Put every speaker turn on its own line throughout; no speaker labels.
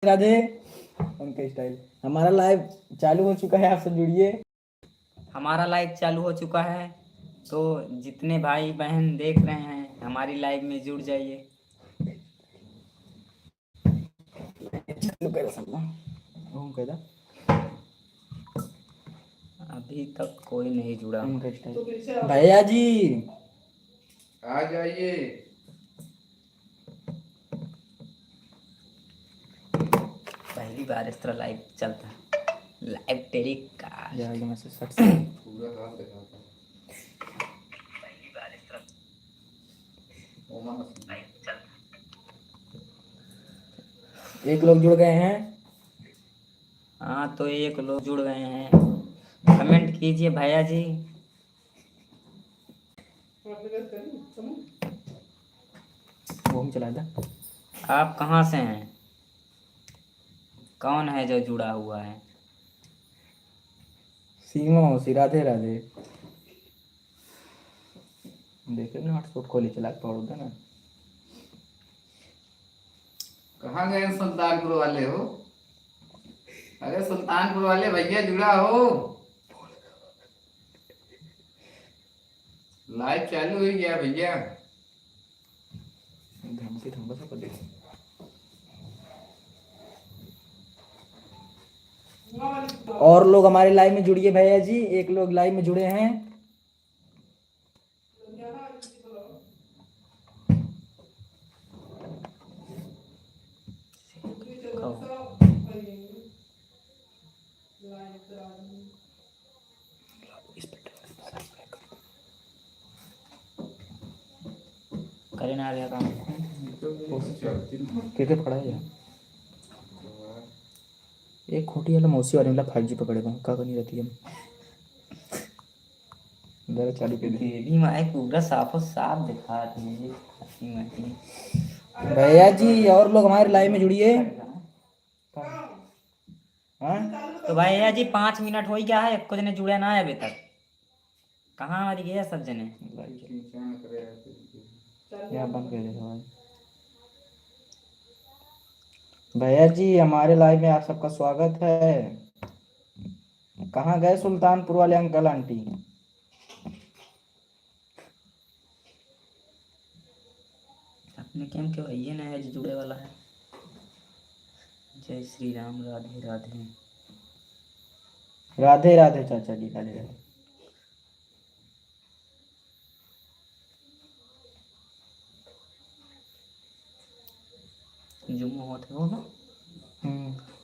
राधे उनका स्टाइल। हमारा लाइव चालू हो चुका है, आप सब जुड़िए।
हमारा लाइव चालू हो चुका है, तो जितने भाई बहन देख रहे हैं हमारी लाइव में जुड़ जाइए।
चालू कर सकता हूं कहदा
अभी तक कोई नहीं जुड़ा।
उनका स्टाइल। भैया जी
आ जाइए।
पहली बार इस तरह लाइव चलता है, लाइव टेलीकास्ट।
जाएगा मैसेज 60 से
पूरा हाथ दिखाता हूं।
पहली बार इस तरह
ओमा
लाइव चलता है।
एक लोग जुड़ गए हैं।
हाँ, तो एक लोग जुड़ गए हैं, कमेंट कीजिए भैया जी।
वो हम चला था।
आप कहाँ से हैं? कौन है जो जुड़ा हुआ है?
सीमा मौसी, राधे राधे। देखे ना हॉटस्पॉट खोली चला के पढ़ो ना।
कहाँ गए सुल्तानपुर वाले हो? अरे सुल्तानपुर वाले भैया जुड़ा हो? लाइव चालू हो गया भैया।
धमकी थम बस कर दे। और लोग हमारे लाइव में जुड़िए भैया जी। एक लोग लाइव में जुड़े हैं।
करे ना रहा काम।
क्रिकेट पड़ा है एक खोटी वाला मौसी वाले मतलब 5G पकड़ेगा का नहीं रहती है। जरा चालू कर दे।
देवी माँ पूरा साफो साफ दिखा रही है।
भैया जी और लोग हमारे लाइव में जुड़िए। हाँ
तो भैया जी 5 मिनट हो ही गया है, कुछ ने जुड़े ना है अभी तक। कहाँ हमारी गया सब जने?
यहाँ बंद कर दे भाई। भैया जी हमारे लाइव में आप सबका स्वागत है। कहाँ गए सुल्तानपुर वाले अंकल आंटी?
अपने कैम के भैया ना है जो जुड़े वाला है। जय श्री राम, राधे राधे।
राधे राधे चाचा जी, राधे राधे।
जुम होते हो ना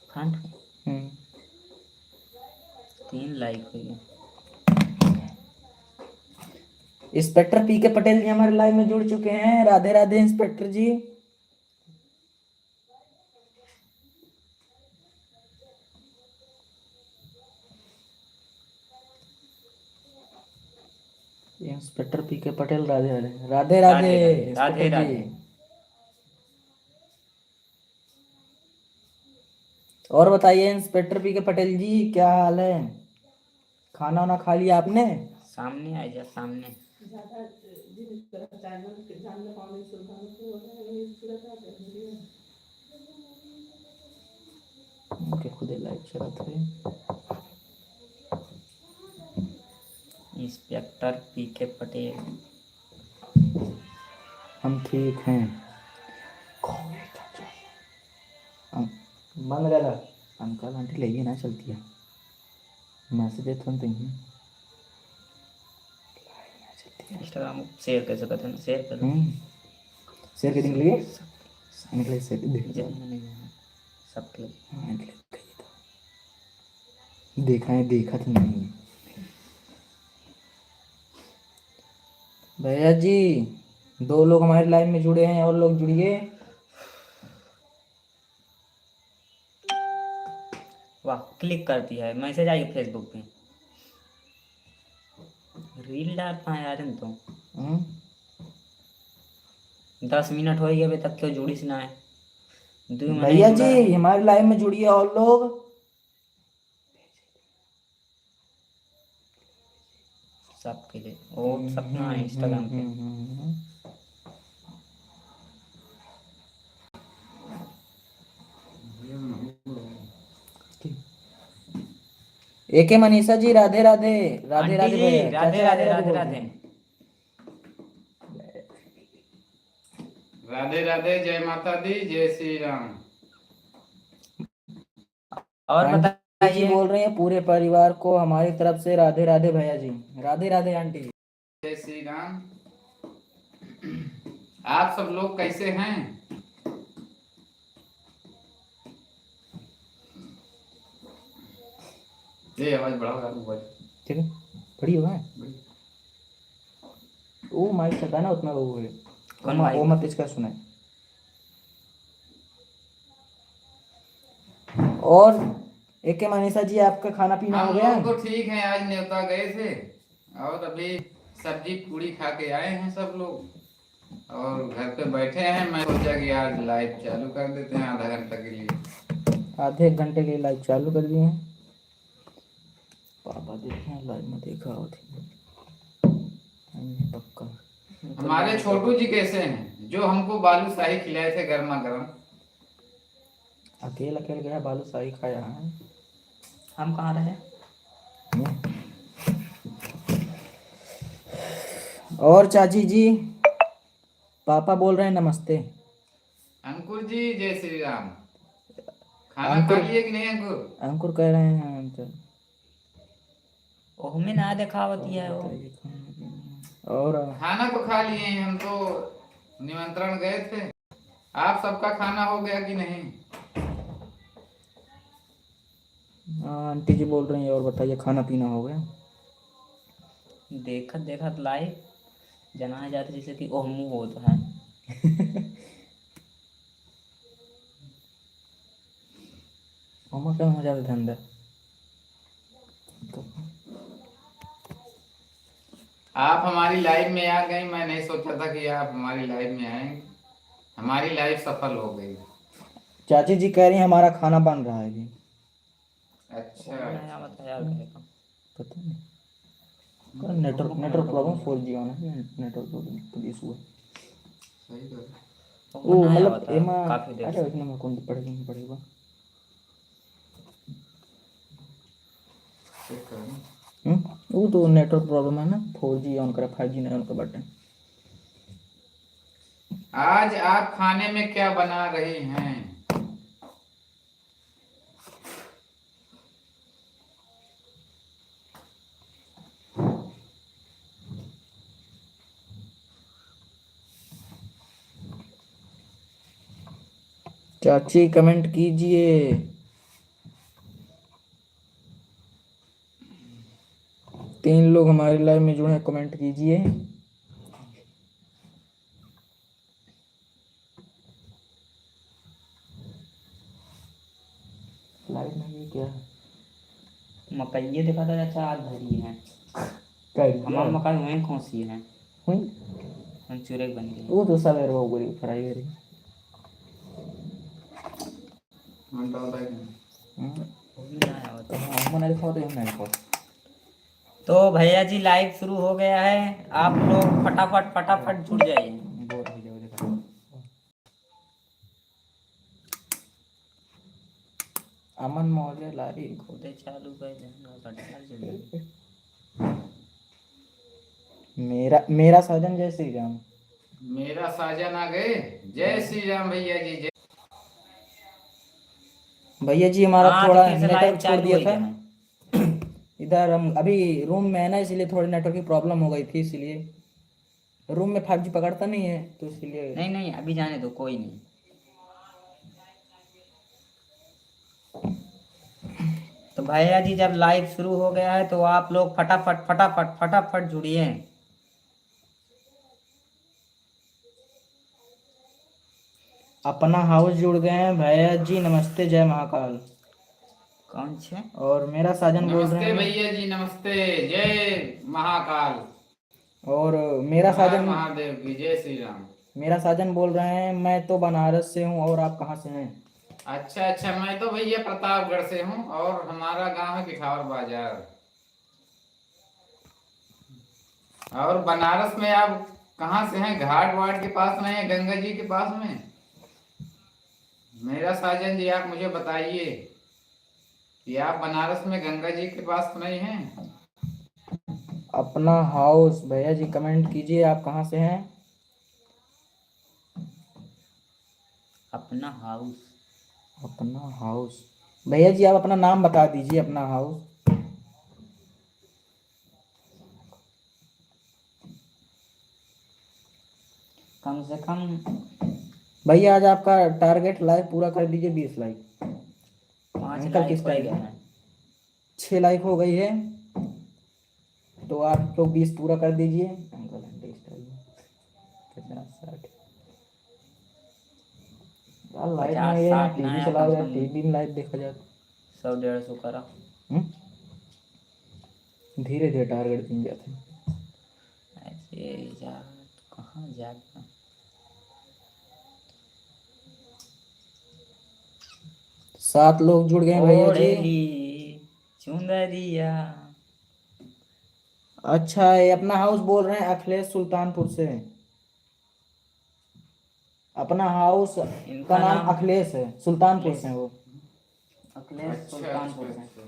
फ्रंट 3 लाइक हुई है।
इंस्पेक्टर पीके पटेल जी हमारे लाइव में जुड़ चुके हैं। राधे राधे इंस्पेक्टर जी। इंस्पेक्टर पीके पटेल, राधे राधे। राधे राधे
राधे
इंस्पेक्टर
राधे।
जी। और बताइए इंस्पेक्टर पीके पटेल जी, क्या हाल है? खाना वाना खा लिया आपने?
सामने आ जा, सामने।
उनके खुद लाइव चला था।
इंस्पेक्टर पीके पटेल।
हम ठीक हैं। बंद कर अंकल आंटी ले ना चलती है। मैसेज है तुरंत ही।
इंस्टाग्राम शेयर कर सकते हैं, शेयर कर दो।
शेयर करने के लिए निकले से
सबके
देखा है, देखा तो नहीं। भैया जी 2 लोग हमारे लाइव में जुड़े हैं, और लोग जुड़िए।
वाह, क्लिक कर दिया है, मैसेज आई फेसबुक पे। रील डालता है यार तो 10 मिनट हो गए अभी तक क्यों जुड़ी से ना है?
भैया जी हमारे लाइव में जुड़िए और लोग।
सबके लिए और सपना है इंस्टाग्राम पे।
एके मनीषा जी राधे राधे। राधे
आंटी
राधे
जी
भैया,
राधे
चाचा
राधे राधे
बोलते
राधे।
हैं।
राधे राधे, जय माता दी, जय श्री राम।
और
आंटी जी
बताइए।
बोल रहे हैं पूरे परिवार को हमारी तरफ से राधे राधे भैया जी। राधे राधे आंटी जी।
जय श्री राम। आप सब लोग कैसे हैं? ये आवाज बढ़ाओ यार, मोबाइल
ठीक है, बड़ी हुआ है
बड़ी।
वो माइक चलता है ना उतना वो है।
कौन
वो
माइक?
मत इसका सुनाए। और एके मनीषा जी आपका खाना पीना हो
हम
गया?
लोग तो ठीक हैं, आज न्योता गए थे और अभी सब्जी पूड़ी खा के आए हैं सब लोग और घर पे बैठे हैं। मैं सोचा कि आज लाइव चालू कर देते हैं आधा घंटा के लिए।
आधे एक घंटे के लिए लाइव चालू कर दिए हैं। पापा देखे हैं लाइव में, देखा हो पक्का।
हमारे छोटू जी कैसे हैं, जो हमको बालूशाही खिलाए थे गर्मा गर्म?
अकेला अकेले गया बालूशाही खाया है।
हम कहाँ रहे?
और चाची जी पापा बोल रहे हैं नमस्ते।
अंकुर जी जय श्री राम। खाना खा
अंकुर
लिए कि नहीं अंकुर?
अंकुर कह रहे हैं हम तो।
ओह में ना दिखावती है वो।
बताइए खाना पीना। और
खाना तो खा लिए हैं, हम तो निमंत्रण गए थे। आप सबका खाना हो गया कि नहीं?
आंटी जी बोल रही हैं और बताइए खाना पीना हो गया?
देखत देखत लाइव जना जाते जैसे कि ओह मुँह होता है।
मामा क्या हो जाता धंधा तो।
आप हमारी लाइव में आ गई, मैं नहीं सोचा था कि आप हमारी लाइव में आएंगे। हमारी लाइव सफल हो गई।
चाची जी कह रही हैं हमारा खाना बन रहा है जी।
अच्छा
नया मत यार कहेगा।
पता नहीं नेटवर्क प्रॉब्लम 4G ऑन है, नेटवर्क प्रॉब्लम इशू है।
सही तो है।
वो
वो
नया
मतलब
होता
एमा
है काफी देर
अरे
से।
उसने में कौन पड़ेगा।
चेक करो ना।
वो तो नेटवर्क प्रॉब्लम है ना, 4G ऑन करा 5G नहीं ऑन कर बटन।
आज आप खाने में क्या बना रही हैं?
चाची कमेंट कीजिए। तीन लोग हमारे लाइव में जुड़े हैं, कमेंट कीजिए। लाइव में ये क्या है?
मकई ये देखा था चाचा आज धरी है। हमारा
क्या
मकई वहीं खोसी है।
हुई?
हम चूरे बन गए।
वो तो सब हो गई फ्राई करी।
डालता है कि नहीं?
वो भी नया होता
तो
है।
हाँ हम नहीं खाते, हम नहीं खाते।
तो भैया जी लाइव शुरू हो गया है। आप लोग फटाफट फटाफट जुड़ जाइए।
बोर हो जाओ देखो। अमन मौजे लाइव
खुदे चालू कर देंगे।
मेरा साजन जय श्री राम।
मेरा साजन आ गए। जय श्री राम भैया जी जय।
भैया जी हमारा
हाँ
थोड़ा
तो फिर से लाइव
नेटवर्क छोड़
चालू
दिया
हो
था।
गया है।
इधर हम अभी रूम में है ना, इसलिए थोड़ी नेटवर्क की प्रॉब्लम हो गई थी, इसलिए रूम में 5G पकड़ता नहीं है तो इसलिए।
नहीं नहीं अभी जाने दो कोई नहीं। तो भैया जी जब लाइव शुरू हो गया है तो आप लोग फटाफट फटाफट फटाफट जुड़िए।
अपना हाउस जुड़ गए हैं भैया जी, नमस्ते जय महाकाल।
कौन छे?
और मेरा साजन बोल रहे
नमस्ते
हैं।
भैया जी नमस्ते। जय महाकाल।
और मेरा
हर
साजन
महादेव की जय श्री राम।
मेरा साजन बोल रहे हैं मैं तो बनारस से हूँ और आप कहाँ से हैं?
अच्छा अच्छा, मैं तो भैया प्रतापगढ़ से हूँ और हमारा गांव है पिठावर बाजार। और बनारस में आप कहाँ से हैं? घाट वाट के पास में है, गंगा जी के पास में? मेरा साजन जी आप मुझे बताइए। ये आप बनारस में गंगा जी के पास तो नहीं है?
अपना हाउस भैया जी कमेंट कीजिए, आप कहाँ से हैं?
अपना हाउस।
अपना हाउस भैया जी आप अपना नाम बता दीजिए, अपना हाउस।
कम से कम
भैया आज आपका टारगेट लाइक पूरा कर दीजिए, 20 लाइक।
5
अंकल
लाइक
किस
हो
टाइप
गए
है?
हैं।
6 लाइक हो गई है, तो आप लोग 20 पूरा कर दीजिए। अंकल आंटी स्टाइल में 50 60 यार लाइफ में
50
ये है,
60 ना
टीवी
यार,
चलाओ
कम से
यार,
कम
टीवी में लाइव देखा जाए।
100 150 करा।
धीरे धीरे टारगेट दिन जाते हैं।
ऐसे जा कहाँ जाता।
7 लोग जुड़ गए हैं भैया जी।
ओढ़ेली चुंदरिया।
अच्छा ये अपना हाउस बोल रहे हैं अखिलेश सुल्तानपुर से। अपना हाउस का
इनका
नाम
नाम
अखिलेश है, सुल्तानपुर से
अखिलेश
हैं वो।
अखिलेश
अच्छा अच्छा
सुल्तानपुर से।
अच्छा।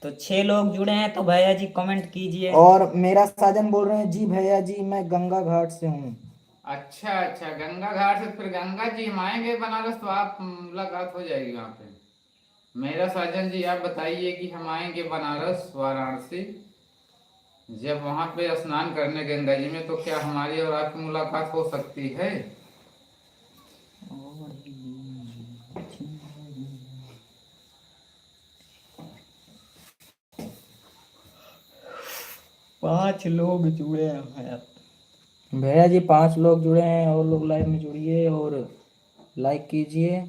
तो 6 लोग जुड़े हैं, तो भैया जी कमेंट कीजिए।
और मेरा साजन बोल रहे हैं जी भैया जी मैं गंगा घाट से हूँ।
अच्छा अच्छा, गंगा घाट से फिर गंगा जी हम आएंगे बनारस तो आप मुलाकात हो जाएगी वहाँ पे। मेरा साजन जी आप बताइए कि हम आएंगे बनारस वाराणसी, जब वहाँ पे स्नान करने गंगा जी में, तो क्या हमारी और आपकी मुलाकात हो सकती है?
पांच लोग जुड़े हैं।
भैया जी 5 लोग जुड़े हैं, और लोग लाइव में जुड़िए और लाइक कीजिए।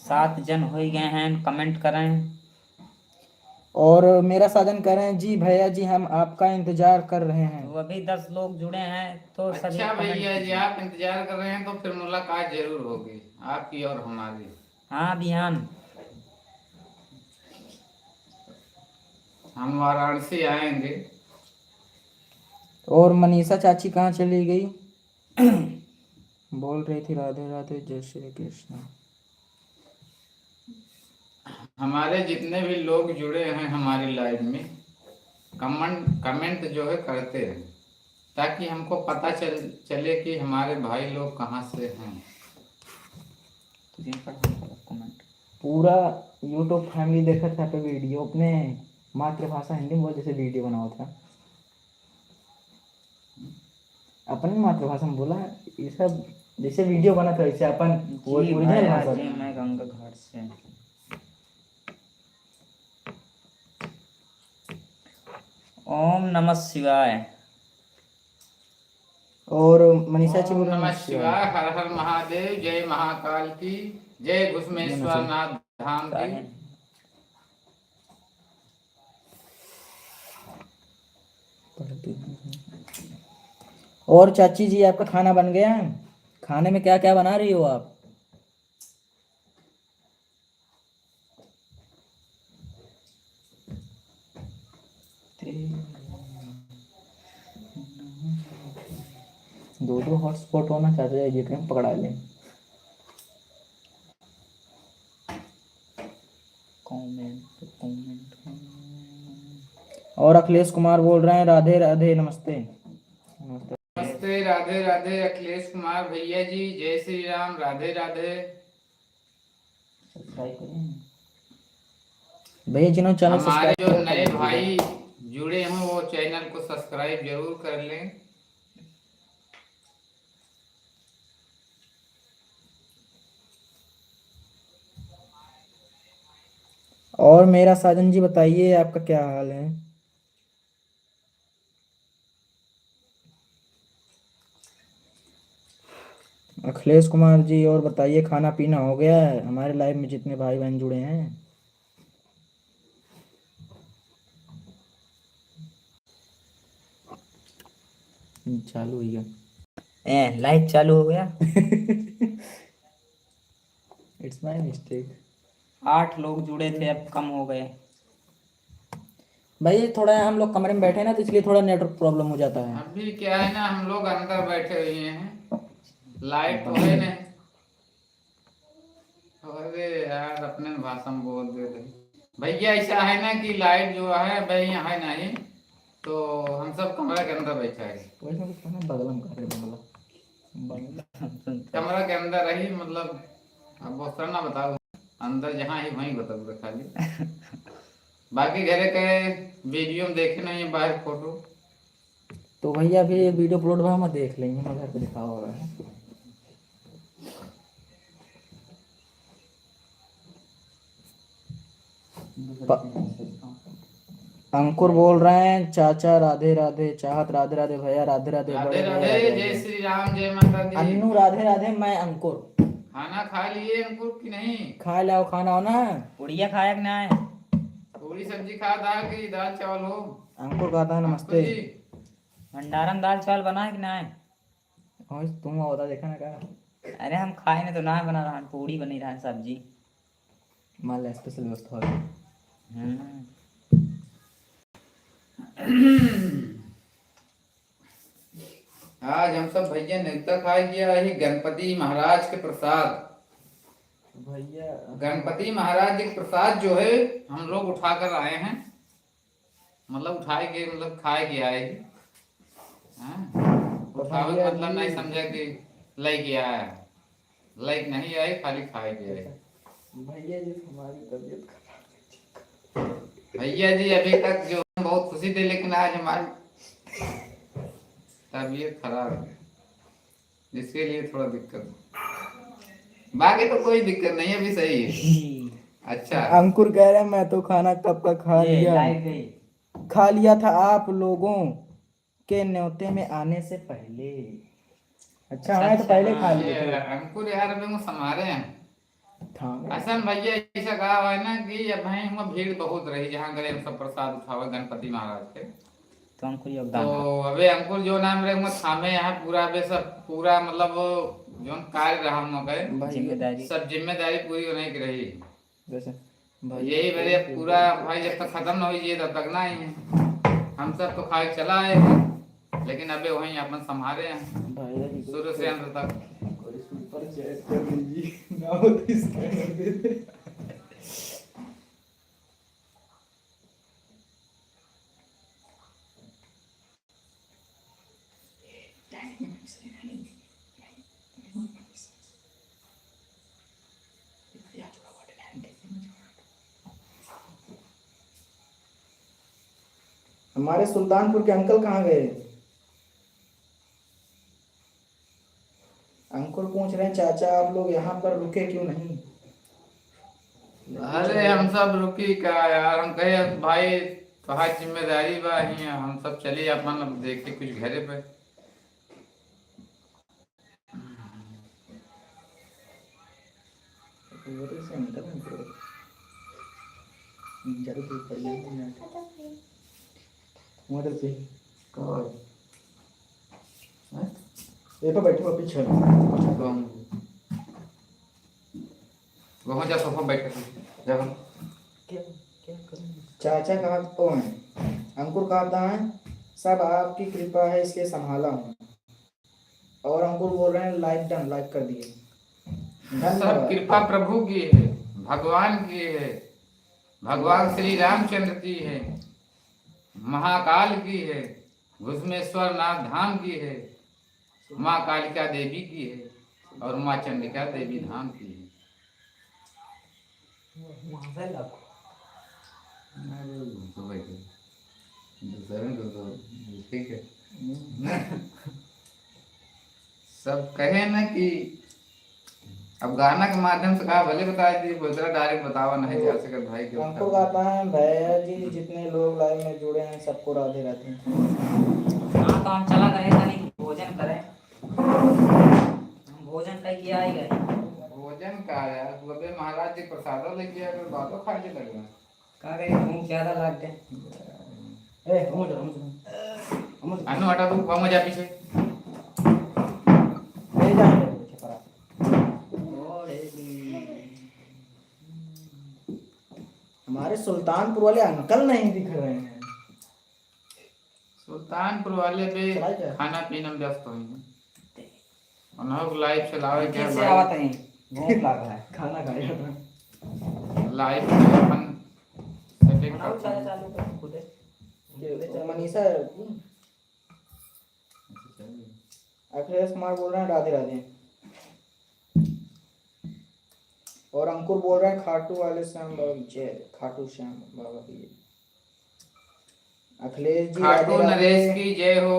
7 जन हो गए हैं, कमेंट करें।
और मेरा साजन कह रहे हैं जी भैया जी हम आपका इंतजार कर रहे हैं।
तो अभी 10 लोग जुड़े हैं, तो सभी
अच्छा
कमेंट
भैया जी
कीजिए।
आप इंतजार कर रहे हैं, तो फिर मुलाकात जरूर होगी आपकी और हमारी।
हाँ बिहान।
हम वाराणसी आएंगे।
और मनीषा चाची कहाँ चली गई? बोल रही थी राधे राधे जय श्री कृष्ण।
हमारे जितने भी लोग जुड़े हैं हमारी लाइव में, कमेंट जो है करते हैं, ताकि हमको पता चले कि हमारे भाई लोग कहाँ से हैं।
कमेंट
पूरा यूट्यूब फैमिली देखा था पे वीडियो, अपने मातृभाषा हिंदी में बोल जैसे वीडियो बना हुआ था। अपनी मातृभाषा में बोला ये सब, जैसे वीडियो बना था वैसे अपन
जी
ओरिजिनल
भैया
भाषा।
जी मैं गंगा घाट से। ओम नमः शिवाय।
और मनीषा जी बोल
ओम
रहे हैं
नमः
नमः शिवाय।
शिवाय, हर हर महादेव, जय महाकाल की जय, घुसमेश्वर नाथ धाम की।
और चाची जी आपका खाना बन गया है? खाने में क्या क्या बना रही हो आप? दो हॉटस्पॉट होना चाहते हैं, ये कहीं पकड़ा लें। और अखिलेश कुमार बोल रहे हैं राधे राधे नमस्ते। नमस्ते
नमस्ते, राधे राधे अखिलेश कुमार भैया जी, जय श्री राम, राधे राधे।
भैया जिन्होंने चैनल
हमारे जो
सब्सक्राइब
नए
कर
भाई जुड़े हों वो चैनल को सब्सक्राइब जरूर कर लें।
और मेरा साजन जी बताइए आपका क्या हाल है? अखिलेश कुमार जी और बताइए खाना पीना हो गया है? हमारे लाइव में जितने भाई बहन जुड़े हैं। चालू हो गया।
लाइव चालू हो गया।
It's my mistake.
8 लोग जुड़े थे, अब कम हो गए।
भाई थोड़ा हम लोग कमरे में बैठे ना, तो इसलिए थोड़ा नेटवर्क प्रॉब्लम हो जाता है।
अभी क्या है ना, हम लोग अंदर बैठे हुए हैं, लाइट तो है नहीं। अरे यार अपने भाषा में बोल दे रहे भैया। ऐसा है ना कि लाइट जो है भाई यहाँ है नहीं, तो हम सब कमरा के अंदर बैठा है।
वैसा कुछ कहना बगलम कर रहे बंगला
कमरा के अंदर रही मतलब, अब बहुत सारा ना बताओ, अंदर जहाँ ही वहीं बताओ खाली। बाकी घरे के वीडियो में देखे नहीं है बाहर फोटो।
तो भैया भी एक वीडियो अपलोड हुआ मैं देख लेंगे, मैं घर पे दिखा होगा है। अंकुर बोल रहे हैं चाचा राधे राधे, चाहत राधे राधे, भैया राधे राधे,
राधे
बड़े भैया
राधे,
राधे
जय
राधे।
श्री राम, जय माता दी।
अन्नू राधे राधे, मैं अंकुर।
खाना खा लिए अंकुर की नहीं?
खा लाओ खाना हो ना।
उड़िया खाया कि ना है?
पूरी सब्जी खा, दाल की दाल चावल हो।
अंकुर कहता है नमस्ते।
अंकुर जी,
भंडारन दाल चावल बना है कि ना है?
और तुम बता देखा ना क्या
अरे हम खाए नहीं तो ना बना रहा, पूड़ी बनी रहा सब्जी।
मान ला स्पेशल व्यवस्था हो गई।
हम्म।
आज हम सब भैया नेता खाए गया है गणपति महाराज के प्रसाद।
भैया
गणपति महाराज जी के प्रसाद जो है हम लोग उठा कर आए हैं, मतलब उठाए गए मतलब खाए के आए हैं। उठावत
भैया
मतलब नहीं
जी-
समझा कि लेके आया, लाइक नहीं आए, खाली खाए के आए।
भैया जी हमारी तबीयत
भैया जी अभी तक जो बहुत खुशी थे, लेकिन आज हमारी तबीयत खराब है, जिसके लिए थोड़ा दिक्कत। बाकी तो कोई दिक्कत नहीं है, अभी सही है। अच्छा
अंकुर कह रहे हैं मैं तो खाना कब का खा
ये
लिया,
लाइट गई।
खा लिया था आप लोगों के न्योते में आने से पहले। अच्छा हाँ तो पहले खा लिए
ये
थे।
अंकुर यार अभी वो संभाले हैं।
हाँ
असल भैया ऐसा कहा हुआ है ना कि अब भाई वहाँ भीड़ बहुत रही, जहाँ गए हम सब प्रसाद उठावे गणपति महाराज के।
तो हमको
तो
योगदान करो।
अबे अंकुर जो नाम रहे वहाँ थामे यहाँ पूरा अबे सब पूरा मतलब जो कार्य रहा हम गए,
जिम्मेदारी
सब जिम्मेदारी पूरी होने की रही।
जैसे
तो यही मेरे पूरा भाई जब तक खत्म न हो ये तब तक ना ही है। हम सब तो खाए चला आए हैं, लेकिन अबे वहीं अपन संभाले हैं
भैया जी
शुरू से अंत तक।
सुपर चैट कर दीजिए ना हो तो स्कैनर दे दे। हमारे सुल्तानपुर के अंकल कहाँ गए? अंकुर पूछ रहे हैं चाचा आप लोग यहाँ पर रुके क्यों नहीं?
अरे हम सब रुकी का यार, हम कहे भाई तुम्हारी जिम्मेदारी बा ही, हम सब चले अपन अब देखे कुछ घरे पे।
ये तो बैठो पीछे।
वहाँ जा सोफा बैठ जा।
चाचा कहाँ तो हैं? अंकुर कहता है सब आपकी कृपा है इसलिए संभाला हूँ। और अंकुर बोल रहे हैं लाइक डन, लाइक कर दिए।
सब कृपा प्रभु की है, भगवान की है, भगवान श्री रामचंद्र की है, महाकाल की है, घुसमेश्वर नाथ धाम की है, माँ कालिका देवी की है और माँ चंडिका देवी धाम की है। ठीक है। सब कहे ना कि अब गाना के माध्यम से कहा भले बता दी, बोलता डायरेक्ट बतावा नहीं जा सकता भाई के।
अंकुर कहता है भैया जी जितने लोग लाइव में जुड़े हैं सबको राधे राधे।
हाँ तो हम चला गए था नहीं भोजन करें, हम भोजन का किया ही गए।
भोजन का यार तू अबे महाराज जी प्रसादों लेके आकर बातों खाने लग रहा।
कहा गए भूख ज्यादा लग गए।
ए
अनु हटा तू वहाँ जा पीछे।
ले जाएंगे पीछे पर। हमारे सुल्तानपुर वाले अंकल नहीं दिख रहे हैं।
सुल्तानपुर वाले पे
चलाई क्या?
खाना पीना में व्यस्त होंगे, उन्होंने लाइव चलावे क्या
कैसे
भाई?
आवत है? भूख लग रहा है।
खाना खाया था।
लाइव में अपन सेटिंग
बनाओ
करते
चाय
हैं।
चालू कर खुद है।
ये मनीषा अखिलेश कुमार बोल रहे हैं राधे राधे। और अंकुर बोल रहे हैं खाटू वाले श्याम बाबा की जय, खाटू श्याम बाबा की जय। अखिलेश जी राधे
खाटू नरेश
राधे।
की जय हो।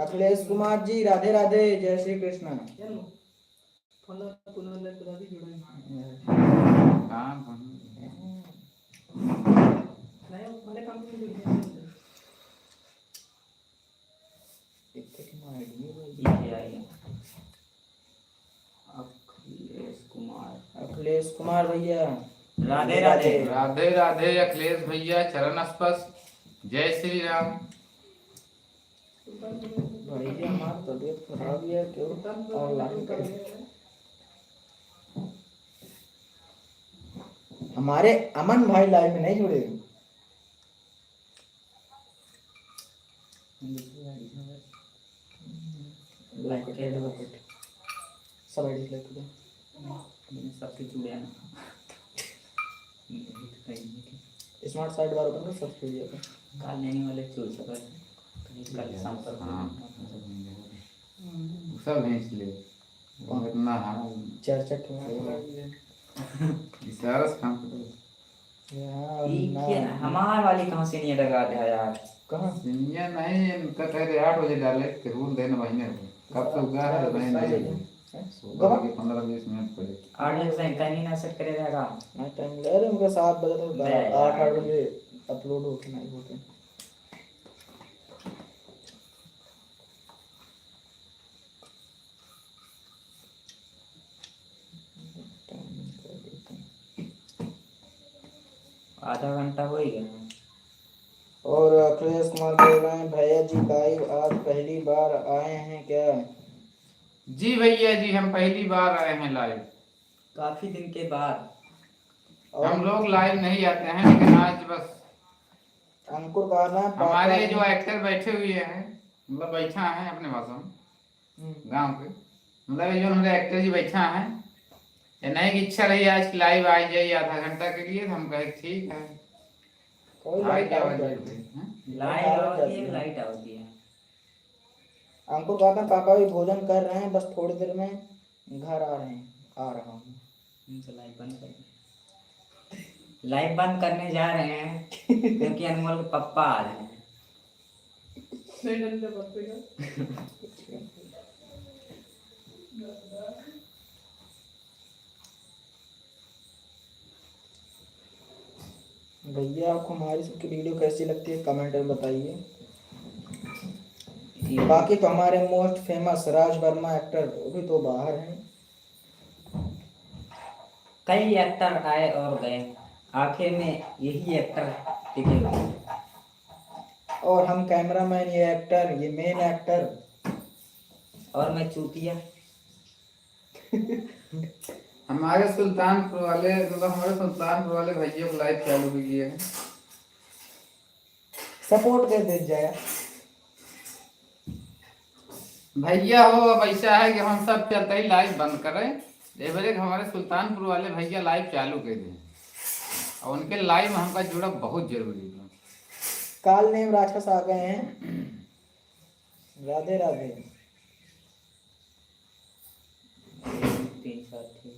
अखिलेश कुमार जी राधे राधे, जय श्री कृष्ण।
हाँ,
ये आइए। अखिलेश कुमार।
अखिलेश कुमार भैया
राधे राधे।
राधे राधे अखिलेश भैया, चरण स्पर्श, जय श्री राम।
भैया हमारी तबीयत खराब है, क्यों ऑनलाइन कर। हमारे अमन भाई लाइव में नहीं जुड़े। सब आईडी लाइक कर दो।
सबके जुड़े हैं।
स्मार्ट साइड बार ओपन कर, सबसे दिया था।
काल लेने वाले चोर सकर कल संपर्क।
हाँ, सब भेज ले। वो इतना हाँ
चर्चा क्यों
इशारा से काम करो।
यार
ये हमार वाली कहाँ से नहीं लगा दे यार।
कहाँ
सिनिया नहीं, इनका कह रहे 8 बजे डाले के रूल देने महीने में कब तक उगा है तो नहीं सुबह के 15-20 मिनट पड़े।
8 बजे से टाइमिंग ना सेट करे रहेगा।
मैं टाइम ले रहे उनका 7 बजे तक 8 बजे अपलोड होते नहीं होते।
आधा घंटा हो ही गया।
और अखिलेश कुमार बोल रहे हैं भैया जी लाइव आज पहली बार आए हैं क्या?
जी भैया जी, हम पहली बार आए हैं लाइव।
काफी दिन के बाद।
हम लोग लाइव नहीं आते हैं, लेकिन आज बस
अंकुर का ना
हमारे जो एक्टर बैठे हुए हैं, मतलब बैठा है अपने भाषा में गांव के, मतलब ये जो हमारे एक्टर जी बैठा है, ये नहीं की इच्छा रही आज की लाइव आ जाइए आधा घंटा के लिए, तो हम कहे ठीक है
लाइट
क्या
आवत
वजह
जाती है।
लाइट होती है, लाइट होती है।
अंकुर कहते हैं पापा भी भोजन कर रहे हैं, बस थोड़ी देर में घर आ रहे हैं, आ रहा हूँ।
लाइव बंद कर, लाइव बंद करने जा रहे हैं क्योंकि अनमोल के पापा आ रहे हैं।
भैया आपको हमारी सबकी वीडियो कैसी लगती है कमेंट में बताइए। बाकी तो हमारे मोस्ट फेमस राज वर्मा एक्टर वो भी तो बाहर हैं।
कई एक्टर आए और गए, आखिर में यही एक्टर टिके हुए।
और हम कैमरामैन, ये एक्टर, ये मेन एक्टर,
और मैं चूतिया।
हमारे सुल्तानपुर वाले, मतलब हमारे सुल्तानपुर वाले भैया को लाइव चालू भी किए हैं।
सपोर्ट कर दे जाए
भैया हो, अब ऐसा है कि हम सब चलते ही लाइव बंद करें, एक हमारे सुल्तानपुर वाले भैया लाइव चालू कर दें, और उनके लाइव में हमका जुड़ा बहुत जरूरी है।
काल नेम राक्षस आ गए हैं। राधे राधे।
3 साथी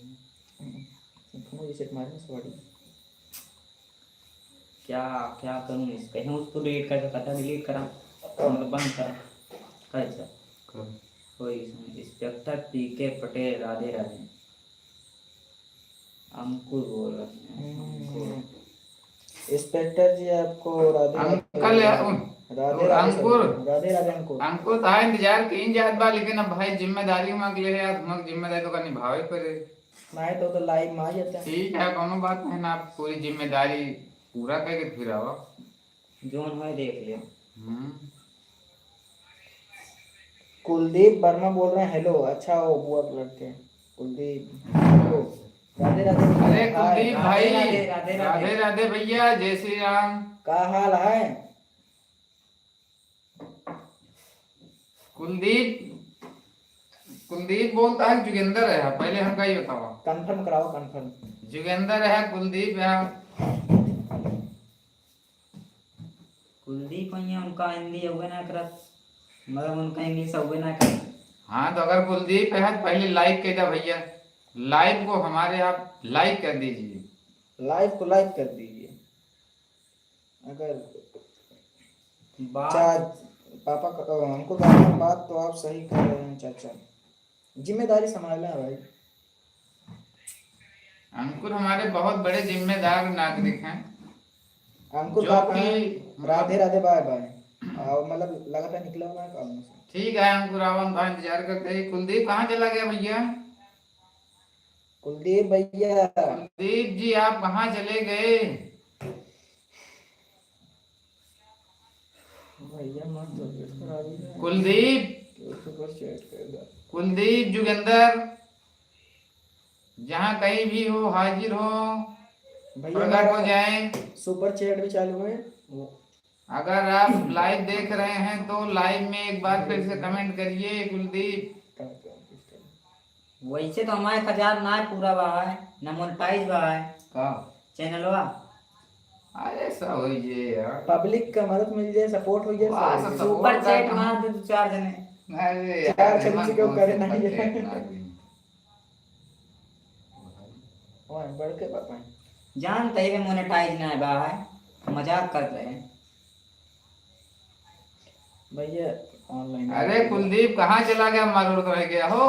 क्या क्या करूँ इसका, कहीं उसको डिलीट करके पता डिलीट करा मतलब बंद करा कैसा कोई इंस्पेक्टर पीके पटेल राधे राधे। अंकुर बोल रहे हैं।
इंस्पेक्टर जी आपको राधे
अंकल
राधे
अंकुर
राधे राधे अंकुर
अंकुर तो इंतजार की जात बा, लेकिन अब भाई जिम्मेदारी मांग ले यार, हम जिम्मेदारी तो का निभावे पड़े।
मैं तो लाइव में आ जाता है।
ठीक है, कोनो बात नहीं ना, आप पूरी जिम्मेदारी पूरा करके फिर आओ।
जोन है देख लियो।
कुलदीप वर्मा बोल रहे हैं हेलो। अच्छा हो बुआ के लड़के कुलदीप। हेलो राधे राधे।
अरे कुलदीप भाई,
राधे राधे
राधे राधे भैया, जय श्री राम।
क्या हाल है
कुलदीप कुलदीप बोलता है जोगिंदर है, पहले हमका ये बताओ।
कंफर्म कराओ, कंफर्म।
जोगिंदर है, कुलदीप है।
कुलदीप भैया उनका हिंदी हुए ना करत, मतलब उनका इंग्लिश हुए ना करत।
हाँ तो अगर कुलदीप है तो पहले लाइक कर दो भैया, लाइव को हमारे आप लाइक कर दीजिए।
लाइव को लाइक कर दीजिए। अगर
बात
पापा हमको बताना बात तो आप सही कर रहे हैं चाचा, जिम्मेदारी संभालना है भाई।
अंकुर हमारे बहुत बड़े जिम्मेदार नागरिक हैं,
अंकुर
जो
कहा
कि
राधे राधे बाय बाय, और मतलब लगातार निकला हुआ है काम से।
ठीक है अंकुर, आवन भाई इंतजार करते हैं। कुलदीप कहाँ चला गया भैया?
कुलदीप भैया,
कुलदीप जी आप कहाँ चले गए?
भैया मत तबीयत खराब है।
कुलदीप,
सुपर चैट कर दो।
कुलदीप जोगिंदर, जहाँ कहीं भी हो हाजिर हो,
भैया
प्रकट हो
मेरा
जाए।
सुपर चैट भी चालू है।
अगर आप लाइव देख रहे हैं तो लाइव में एक बार फिर से कमेंट करिए कुलदीप।
वैसे तो हमारे 1000 ना पूरा बा है ना मोनेटाइज बा है
का
चैनलवा।
अरे सब हो ये यार,
पब्लिक का मदद मिल जाए, सपोर्ट हो जाए,
वाह,
सब हो
सब
जाए।
सुपर
support
चैट
का
मार दे 2-4 जने।
अरे
चार
यार
छब्बीस
हेमंत
क्यों
कौन
करे
से
नहीं
पट्टे
है?
नागिन।
ओए बढ़ के पापा
जानते ही मोनेटाइज ना बा है, मजाक कर रहे हैं
भैया ऑनलाइन।
अरे कुलदीप कहाँ चला गया, मालूम तो रह गया हो।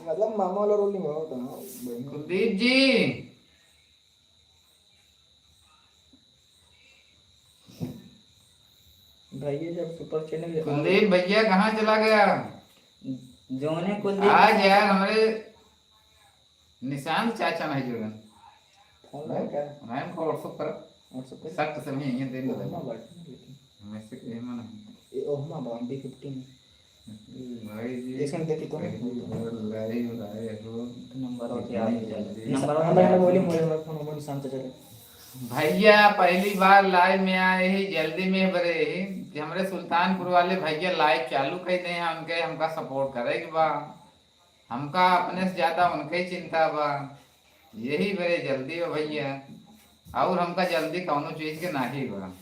मतलब मामा वाला रोल नहीं होता ना भाई।
कुलदीप जी,
भैया जब सुपर चैनल
कुलदीप भैया कहाँ चला गया?
जोने कुलदीप
आज यार हमारे निशांत चाचा नहीं जुड़े।
फोन लगा क्या
मैं को व्हाट्सएप पर
और सब कुछ
सख्त से नहीं ये दिन
ओहमा
बदल
बैठ लेकिन
मैसेज ये मन
ये ओहमा बॉम्बे 15
भाई जी
इसमें देखी तो
लाइव आए हो
नंबर और याद नहीं चल
नंबर
नंबर
मैंने बोली मुझे फोन मोबाइल शांत चले।
भैया पहली बार लाइव में आए ही जल्दी में बरे ही कि हमरे सुल्तानपुर वाले भैया लाइव चालू कर दे हैं, उनके हमका सपोर्ट करेगी बा, हमका अपने से ज्यादा उनके ही चिंता बा, यही बड़े जल्दी हो भैया, और हमका जल्दी कौनो चीज के नाही बा।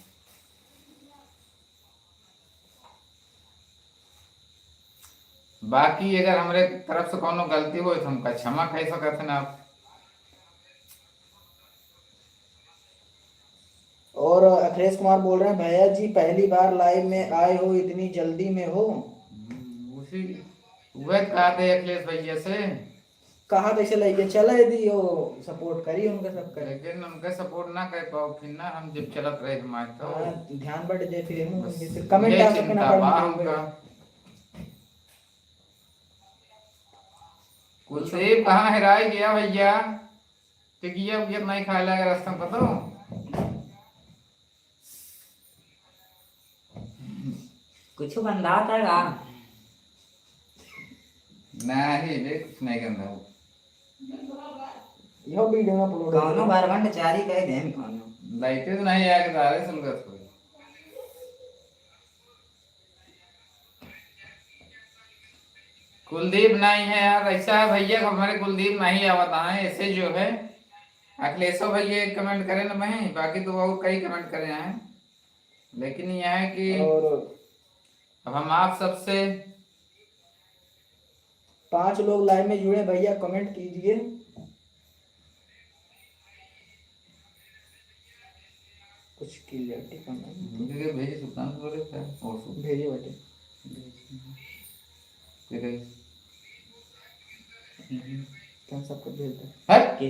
बाकी अगर हमरे तरफ से कोनो गलती हो तो हमका क्षमा कह सकत हैं आप।
और अखिलेश कुमार बोल रहे हैं भैया जी पहली बार लाइव में आए हो, इतनी जल्दी में हो।
उसी वह कहा थे अखिलेश भैया से,
कहा कैसे लेके चले यदि वो सपोर्ट करी उनका सब करे।
लेकिन उनका सपोर्ट ना कर पाओ फिर ना, हम जब चलत रहे हमारे तो
हाँ, ध्यान बढ़ जाए
बस
फिर कमेंट
ये
आ सके
चिंता
ना
बा
पढ़ने
हमका।
के।
कुलदीप कहाँ हेराई गया भैया? टिकिया उकिया नहीं खाए लगा रास्ता में पता हो?
कुछ बंदा था
नहीं बे कुछ नहीं करना हो।
यह वीडियो में अपलोड
कौनो बारवंड चारी कह देन कौनो
लाइटे तो नहीं आया कि दारे सुलगत हो। कुलदीप नहीं है यार, ऐसा है भैया हमारे कुलदीप नहीं आवता है ऐसे जो है। अखिलेशो भैया कमेंट करे ना मैं, बाकी तो और कई कमेंट करे हैं, लेकिन यह है कि
और
अब हम आप सबसे
5 लोग लाइव में जुड़े भैया कमेंट कीजिए। कुछ क्लियरिटी कम है
भेजी सुल्तानपुर है क्या और
भेजिए बेटे।
फिर
हम सबको भेज दे
है
के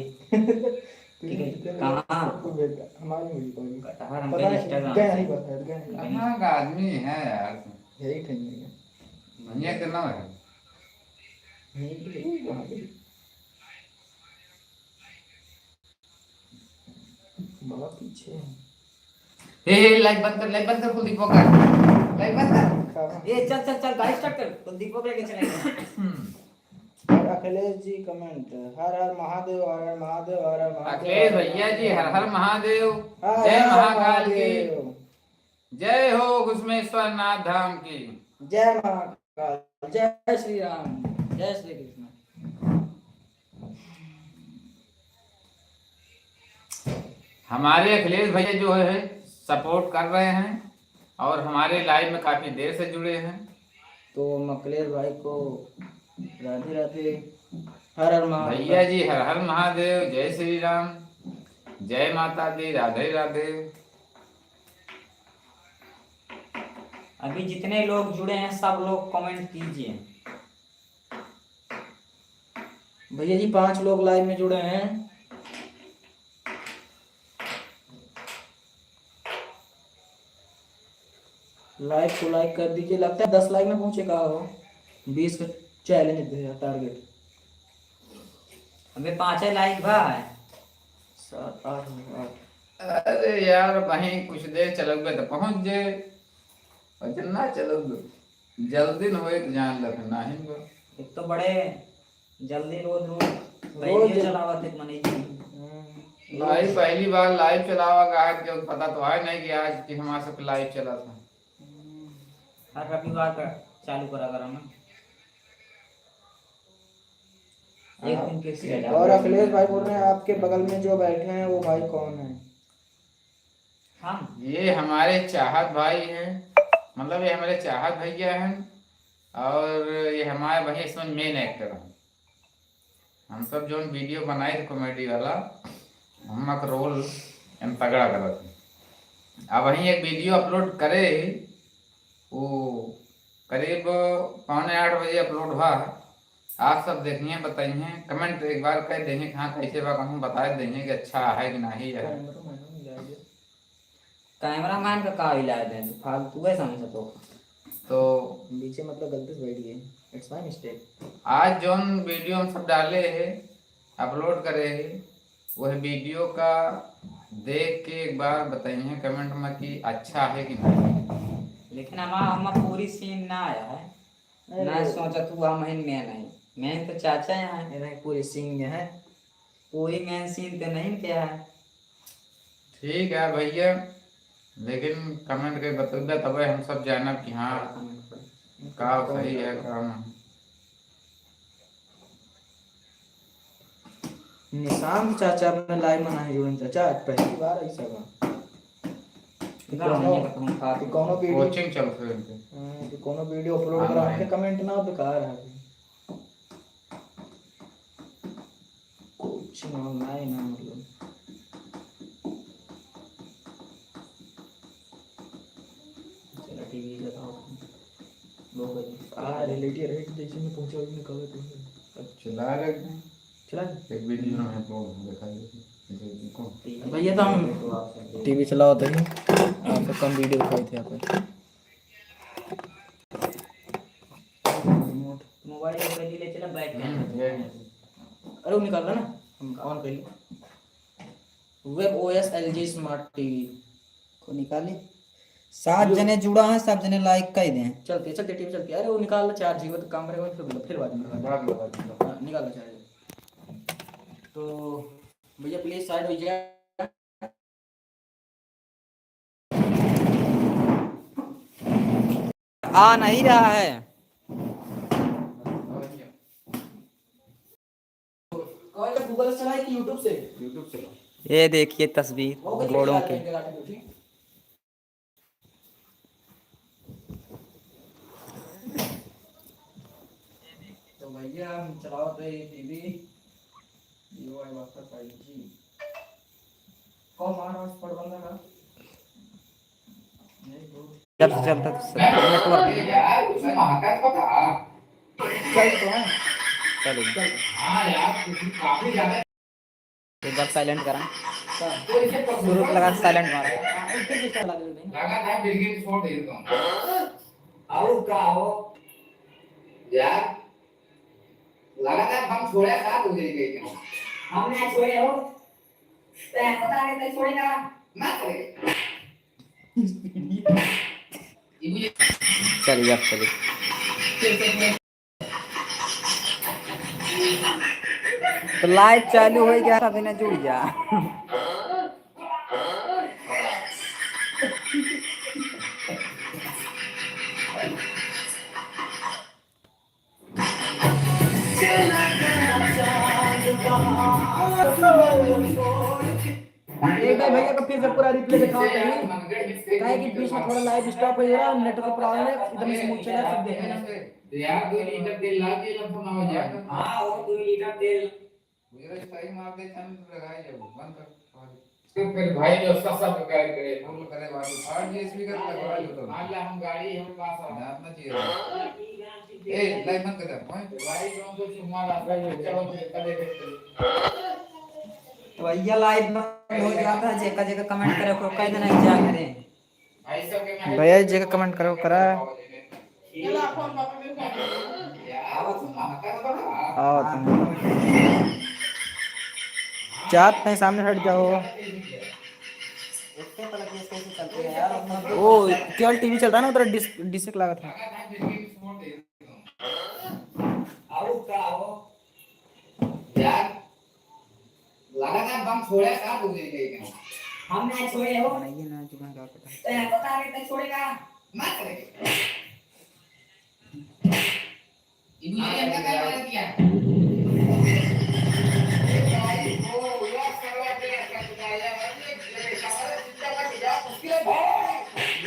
कहाँ
सबको भेज दे हमारे मिल पाएगी।
कटहर
पता
हमके
नहीं
इंस्टाग्राम
क्या नहीं पता है क्या नहीं
कहाँ का आदमी है यार?
यही ठंडी है
भैया के नाम है
यही कहाँ पे बड़ा पीछे है।
हे लाइट बंद कर कुलदीप का लाइट बंद कर।
कहाँ?
ए चल चल चल गाड़ी स्टार्ट कर कुलदीप को लेके चलेंगे।
और अखिलेश जी कमेंट हर हर महादेव, हर हर महादेव, हर हर महादेव।
अखिलेश भैया जी हर हर महादेव,
हर
जय
हर
महाकाल की
महादेव।
जय हो, घुसमेश्वर नाथ धाम की
जय महाकाल। जय श्री राम, जय श्री कृष्ण।
हमारे अखिलेश भैया जो है सपोर्ट कर रहे हैं और हमारे लाइव में काफी देर से जुड़े हैं।
तो अखिलेश भाई को राधे राधे, हर हर महादेव।
भैया जी हर हर महादेव, जय श्री राम, जय माता दी, राधे राधे।
अभी जितने लोग जुड़े हैं सब लोग कमेंट कीजिए।
भैया जी 5 लोग लाइव में जुड़े हैं। लाइक को लाइक कर दीजिए। लगता है 10 लाइक में पहुंचेगा हो। 20 का चैलेंज है टारगेट।
हमें 5 लाइक भाई।
7 8 8।
अरे यार वहीं कुछ देर चलोगे तो पहुंच जाए और जितना चलोगे जल्दी न होए तो जान रखना ही गो।
एक तो बड़े जल्दी रोज वीडियो चलावत है मनीष जी।
लाइव पहली बार लाइव चलावा का है क्यों पता तो है नहीं कि आज कि हमारे सब लाइव चला था।
हर रविवार का चालू करा करा ना। एक दिन के लिए
और अखिलेश भाई बोल रहे हैं आपके बगल में जो बैठे हैं वो भाई कौन है?
हम
ये हमारे चाहत भाई हैं, मतलब ये हमारे चाहत भैया हैं और ये हमारे भैया इसमें मेन एक्टर हैं। हम सब जो वीडियो बनाए थे कॉमेडी वाला हम रोल हम तगड़ा करा थे। अब वहीं एक वीडियो अपलोड करे वो करीब 7:45 अपलोड हुआ। आप सब देखिए बताइए कमेंट एक बार कर देंगे कहाँ कैसे बा कहूँ बता देंगे कि अच्छा है कि नहीं है।
कैमरामैन का इलाज है तो फालतू है समझ
तो
नीचे मतलब गलती से बैठ गई। It's my mistake.
आज जो वीडियो हम सब डाले हैं अपलोड करे हैं वह वीडियो का देख के एक बार बताइए कमेंट में कि अच्छा है कि नहीं।
लेकिन हम पूरी सीन ना आया है ना सोचा तू हम मेन नहीं मेन तो चाचा यहाँ है
नहीं पूरी सीन में है।
पूरी मेन सीन तो नहीं क्या है।
ठीक है भैया लेकिन कमेंट के बतौदा तब हम सब जाना कि हाँ का सही है काम।
निशांत चाचा अपने लाइव में नहीं जुड़े। चाचा पहली बार ऐसा बा कि कोनो वीडियो
कोचिंग चल रही है
कि कोनो वीडियो अपलोड करा हमके कमेंट ना बेकार है। कोचिंग ऑनलाइन है मतलब
चलो टीवी लगाओ लोग
रिलेटिव रेट जैसे में पहुंचा उसने कवर तो
चला रहे
चला
एक वीडियो में अपलोड दिखाई
भैया तो हम टीवी चलाओ तो ही आपको कम वीडियो दिखाई थे आपको
मोबाइल पे ले चला बैठ के
अरे वो निकाल रहा ना हम ऑन कर ली। Web OS LG smart TV को निकाले।
7 जने जुड़ा है सब जने लाइक कर दें।
चलते चलते टीवी चलती है। अरे वो निकाल लो चार्ज जीवत काम करेगा फिर बाद में निकाल लो चार्ज। तो भैया प्लीज साइड हो जाए।
आ नहीं रहा है
गूगल से चलाए कि यूट्यूब से?
यूट्यूब से
ये देखिए तस्वीर घोड़ों के।
तो भैया हम चलाओ तो ये टीवी यूआई मास्टर 5G कौन मार पड़ बंदा का
जब से चलता नेटवर्क
यार उसमें महाकाश को था
चल तो है
चलेगा।
हाँ यार काफी ज्यादा
एक बार साइलेंट करा
तो इसे
शुरू लगा साइलेंट मारा
लगा था बिल्कुल छोड़ दे दूं आओ का आओ यार लगातार हम छोड़ा साथ हो जाएंगे क्या हमने छोड़े हो ते पता है ते छोड़ेगा ना करेगा
चलिए अब चलिए तो लाइव चालू हो गया था ना जुड़ गया।
एक बार भैया को फिर से पूरा रिप्ले दिखाओ कहीं काहे कि बीच में थोड़ा लाइव स्टॉप हो रहा है, नेटवर्क प्रॉब्लम है, एकदम स्मूथ चल रहा है, सब देख रहे हैं।
यार 2 लीटर तेल ला के लब ना हो जाए।
हाँ और 2 लीटर तेल
मेरा सही मार दे चैनल पे लगाई जब बंद कर तो फिर भाई ने उसका सब गाइड करे बोल करे बात और ये स्पीकर लगवा लो तो मान ला हम गाड़ी हम पास आ ना चाहिए ए लाइव बंद कर दे भाई लोगों को सुमा ला चलो कले
तो भैया लाइव में हो जाता है, जेका जेका कमेंट करे को कह देना क्या करें
भाई सब के
भैया जी का कमेंट करो करा
चला फोन पापा मेरे को यार सुना
आओ तुम चाहते हैं सामने हट जाओ।
उससे पहले कैसे चलते हैं यार अपना
वो केवल टीवी चल रहा है ना, उधर डिस्क लगा था।
आओ का आओ
यार लगातार बम छोड़ा का बोल देंगे क्या
हम नहीं छोड़े हो
नहीं ना चुका क्या पता है।
तो यहाँ पता नहीं छोड़ेगा
मत करेंगे इन्हीं ने क्या कर दिया भाई वो यार सरवा पे कटवाया ये हमारे चिंता का जा मुश्किल है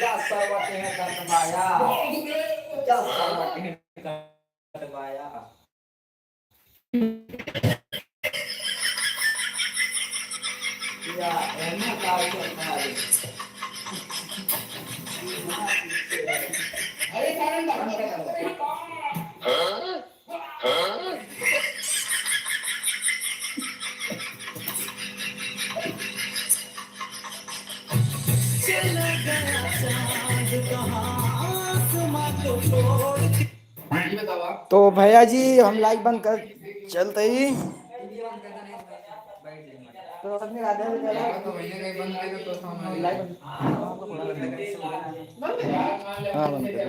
या सरवटे है करवाया या सरवटे है करवाया या एना का करवाया
अरे कारण बंद कर
तो भैया जी हम लाइव बंद कर चलते ही तो अपने राधे
तो भैया कहीं बंद कर तो सामने
लाइव
हाँ बंद कर